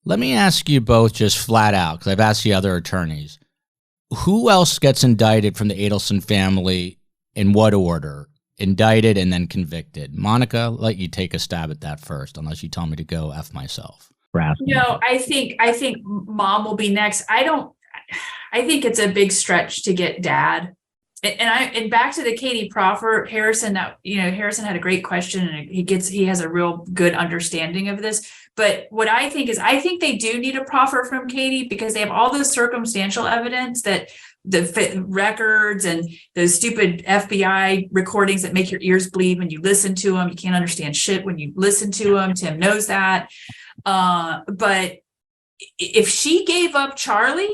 Let me ask you both just flat out, because I've asked the other attorneys. Who else gets indicted from the Adelson family, in what order? Indicted and then convicted. Monica, I'll let you take a stab at that first, unless you tell me to go F myself. No, I think mom will be next. I think it's a big stretch to get dad. And back to the Katie proffer, Harrison had a great question, and he has a real good understanding of this. But what I think they do need a proffer from Katie, because they have all this circumstantial evidence that the records and those stupid FBI recordings that make your ears bleed when you listen to them. You can't understand shit when you listen to them. Tim knows that. But if she gave up Charlie,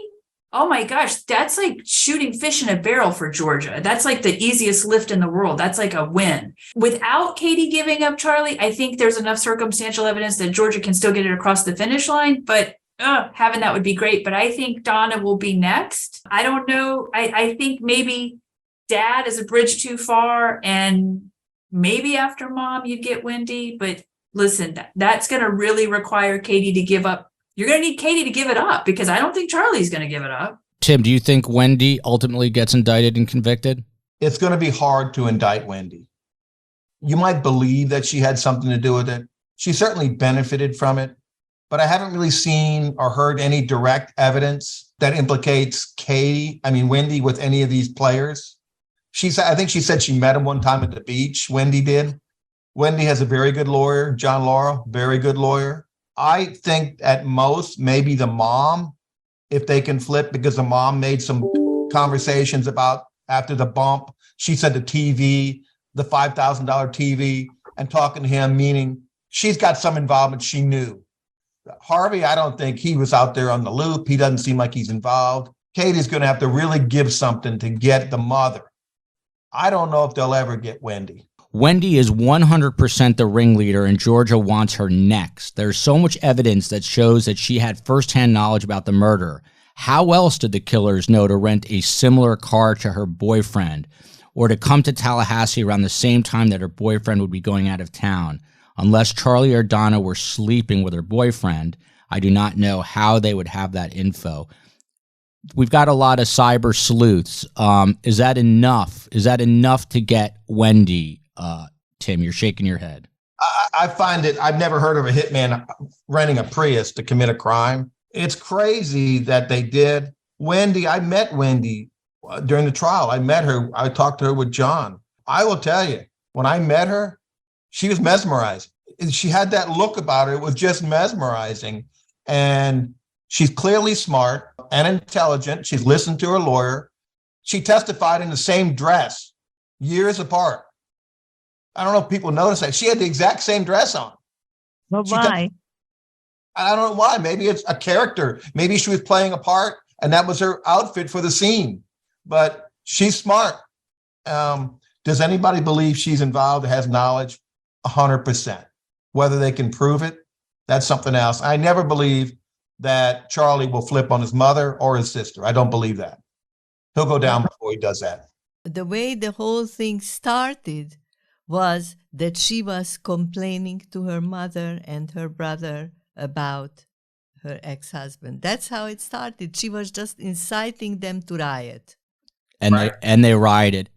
oh my gosh, that's like shooting fish in a barrel for Georgia. That's like the easiest lift in the world. That's like a win. Without Katie giving up Charlie, I think there's enough circumstantial evidence that Georgia can still get it across the finish line. But having that would be great. But I think Donna will be next. I don't know. I think maybe dad is a bridge too far, and maybe after mom you'd get Wendy. But listen, that's going to really require Katie to give up. You're going to need Katie to give it up, because I don't think Charlie's going to give it up. Tim, do you think Wendy ultimately gets indicted and convicted? It's going to be hard to indict Wendy. You might believe that she had something to do with it. She certainly benefited from it, but I haven't really seen or heard any direct evidence that implicates Wendy with any of these players. I think she said she met him one time at the beach. Wendy did. Wendy has a very good lawyer, John Laurel, very good lawyer. I think at most, maybe the mom, if they can flip, because the mom made some conversations about after the bump. She said the TV, the $5,000 TV, and talking to him, meaning she's got some involvement she knew. Harvey, I don't think he was out there on the loop. He doesn't seem like he's involved. Katie's going to have to really give something to get the mother. I don't know if they'll ever get Wendy. Wendy is 100% the ringleader, and Georgia wants her next. There's so much evidence that shows that she had firsthand knowledge about the murder. How else did the killers know to rent a similar car to her boyfriend, or to come to Tallahassee around the same time that her boyfriend would be going out of town? Unless Charlie or Donna were sleeping with her boyfriend, I do not know how they would have that info. We've got a lot of cyber sleuths. Is that enough? Is that enough to get Wendy? Tim, you're shaking your head. I find it, I've never heard of a hitman renting a Prius to commit a crime. It's crazy that they did. Wendy, I met Wendy during the trial. I met her. I talked to her with John. I will tell you, when I met her, she was mesmerizing. She had that look about her. It was just mesmerizing. And she's clearly smart and intelligent. She's listened to her lawyer. She testified in the same dress, years apart. I don't know if people notice that. She had the exact same dress on. But why? I don't know why. Maybe it's a character. Maybe she was playing a part and that was her outfit for the scene. But she's smart. Does anybody believe she's involved, has knowledge? 100%. Whether they can prove it, that's something else. I never believe that Charlie will flip on his mother or his sister. I don't believe that. He'll go down before he does that. The way the whole thing started was that she was complaining to her mother and her brother about her ex-husband. That's how it started. She was just inciting them to riot. And Right. they rioted.